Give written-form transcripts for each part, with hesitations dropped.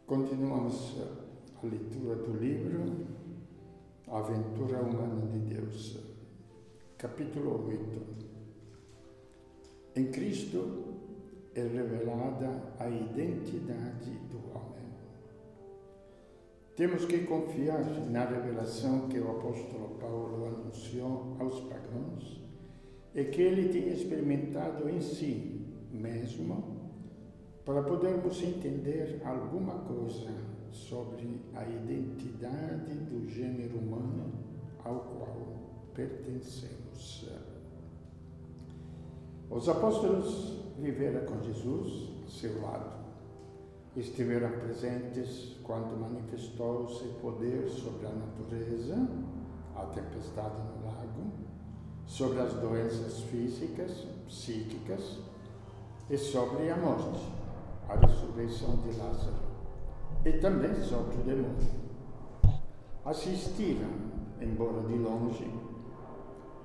Continuamos a leitura do livro A Aventura Humana de Deus, capítulo 8. Em Cristo é revelada a identidade do homem. Temos que confiar na revelação que o apóstolo Paulo anunciou aos pagãos e que ele tinha experimentado em si mesmo, para podermos entender alguma coisa sobre a identidade do gênero humano ao qual pertencemos. Os apóstolos viveram com Jesus ao seu lado. Estiveram presentes quando manifestou seu poder sobre a natureza, a tempestade no lago, sobre as doenças físicas, psíquicas e sobre a morte, a ressurreição de Lázaro, e também sobre o demônio. Assistiram, embora de longe,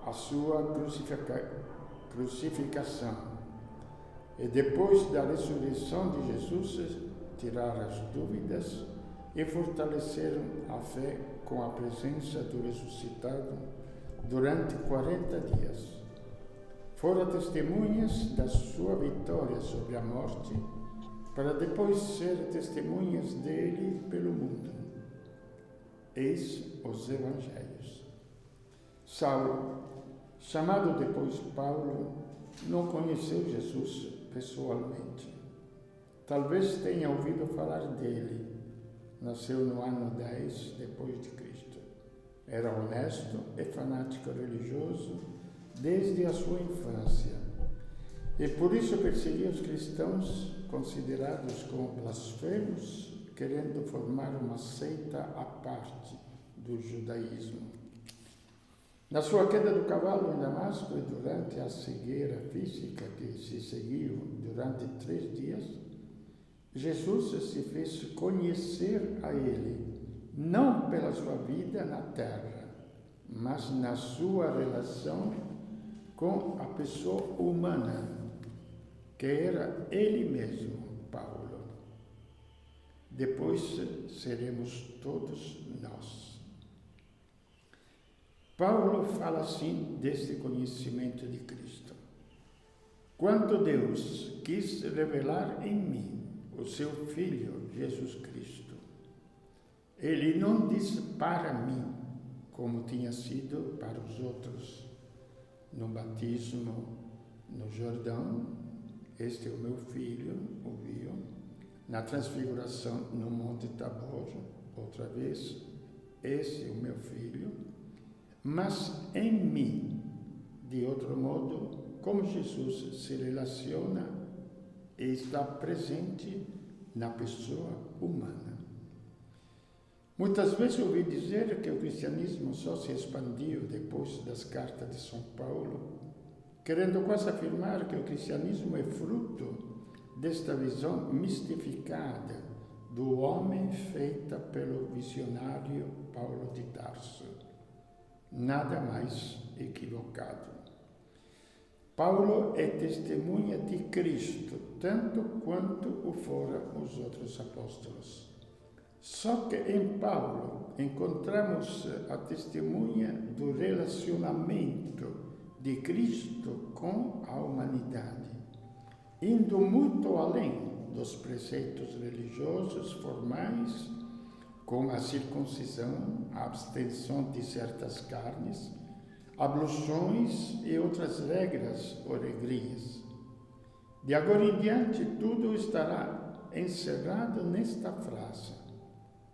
a sua crucificação, e depois da ressurreição de Jesus, tiraram as dúvidas e fortaleceram a fé com a presença do ressuscitado durante 40 dias. Foram testemunhas da sua vitória sobre a morte, para depois ser testemunhas dele pelo mundo. Eis os Evangelhos. Saulo, chamado depois Paulo, não conheceu Jesus pessoalmente. Talvez tenha ouvido falar dele. Nasceu no ano 10 depois de Cristo. Era honesto e fanático religioso desde a sua infância. E por isso perseguia os cristãos considerados como blasfemos, querendo formar uma seita à parte do judaísmo. Na sua queda do cavalo em Damasco e durante a cegueira física que se seguiu durante 3 dias, Jesus se fez conhecer a ele, não pela sua vida na terra, mas na sua relação com a pessoa humana, que era ele mesmo, Paulo. Depois seremos todos nós. Paulo fala assim deste conhecimento de Cristo. Quando Deus quis revelar em mim o seu Filho, Jesus Cristo, ele não disse para mim, como tinha sido para os outros, no batismo no Jordão, este é o meu filho, ouviu? Na transfiguração no Monte Tabor, outra vez, esse é o meu filho. Mas em mim, de outro modo, como Jesus se relaciona e está presente na pessoa humana. Muitas vezes ouvi dizer que o cristianismo só se expandiu depois das cartas de São Paulo, querendo quase afirmar que o cristianismo é fruto desta visão mistificada do homem feita pelo visionário Paulo de Tarso. Nada mais equivocado. Paulo é testemunha de Cristo, tanto quanto o foram os outros apóstolos. Só que em Paulo encontramos a testemunha do relacionamento de Cristo com a humanidade, indo muito além dos preceitos religiosos formais, como a circuncisão, a abstenção de certas carnes, abluções e outras regras ou regrias. De agora em diante, tudo estará encerrado nesta frase: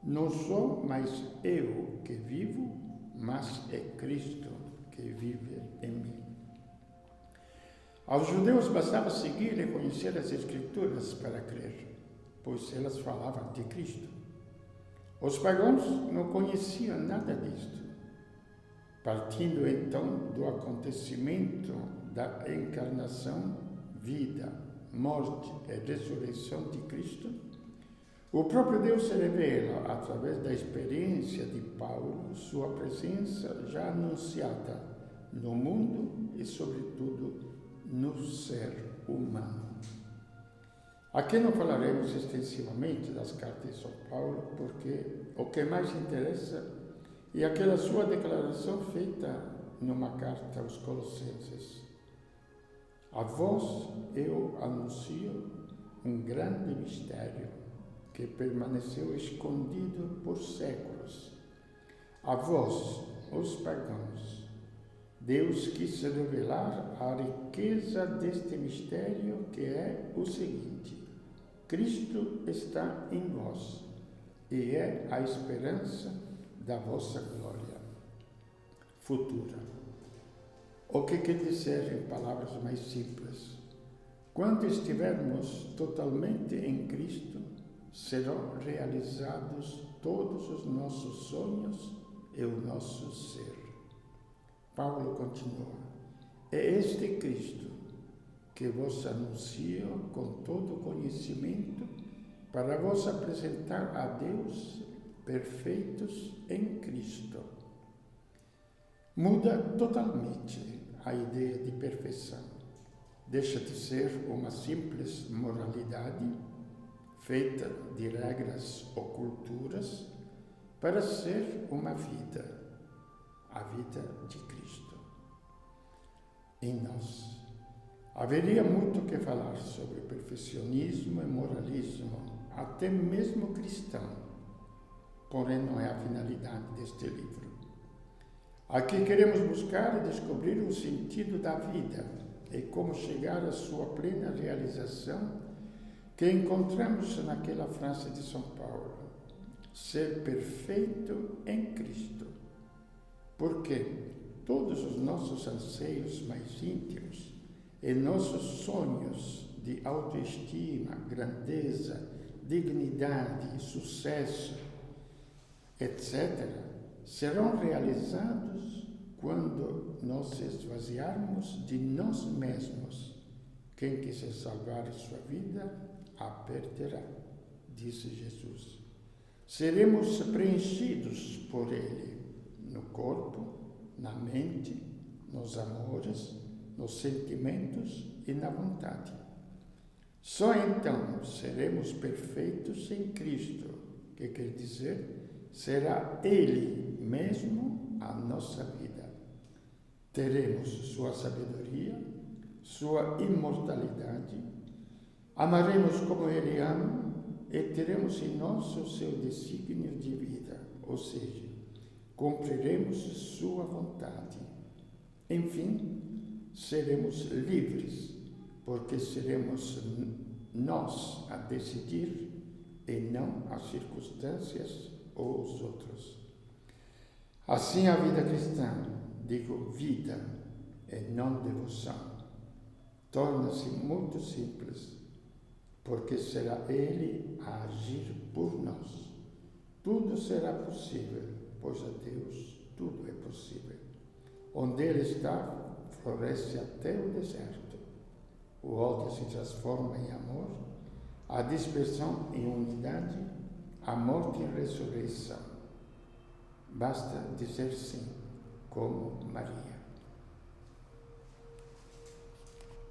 não sou mais eu que vivo, mas é Cristo que vive em mim. Aos judeus bastava seguir e conhecer as Escrituras para crer, pois elas falavam de Cristo. Os pagãos não conheciam nada disto. Partindo então do acontecimento da encarnação, vida, morte e ressurreição de Cristo, o próprio Deus se revela através da experiência de Paulo, sua presença já anunciada no mundo e, sobretudo, no ser humano. Aqui não falaremos extensivamente das cartas de São Paulo, porque o que mais interessa é aquela sua declaração feita numa carta aos Colossenses. A vós eu anuncio um grande mistério que permaneceu escondido por séculos. A vós, os pagãos, Deus quis revelar a riqueza deste mistério, que é o seguinte: Cristo está em vós e é a esperança da vossa glória futura. O que quer dizer em palavras mais simples? Quando estivermos totalmente em Cristo, serão realizados todos os nossos sonhos e o nosso ser. Paulo continua: é este Cristo que vos anuncio com todo conhecimento, para vos apresentar a Deus perfeitos em Cristo. Muda totalmente a ideia de perfeição. Deixa de ser uma simples moralidade feita de regras ou culturas para ser uma vida, a vida de Cristo. Em nós. Haveria muito que falar sobre perfeccionismo e moralismo, até mesmo cristão, porém não é a finalidade deste livro. Aqui queremos buscar e descobrir o sentido da vida e como chegar à sua plena realização, que encontramos naquela frase de São Paulo: ser perfeito em Cristo. Porque todos os nossos anseios mais íntimos e nossos sonhos de autoestima, grandeza, dignidade, sucesso, etc., serão realizados quando nos esvaziarmos de nós mesmos. Quem quiser salvar a sua vida, a perderá, disse Jesus. Seremos preenchidos por Ele, no corpo, na mente, nos amores, nos sentimentos e na vontade. Só então seremos perfeitos em Cristo, que quer dizer, será Ele mesmo a nossa vida. Teremos sua sabedoria, sua imortalidade, amaremos como Ele ama e teremos em nós o seu desígnio de vida, ou seja, cumpriremos sua vontade. Enfim, seremos livres, porque seremos nós a decidir e não as circunstâncias ou os outros. Assim a vida cristã, digo vida e não devoção, torna-se muito simples, porque será Ele a agir por nós. Tudo será possível, pois a Deus tudo é possível. Onde Ele está, floresce até o deserto. O ódio se transforma em amor, a dispersão em unidade, a morte em ressurreição. Basta dizer sim, como Maria.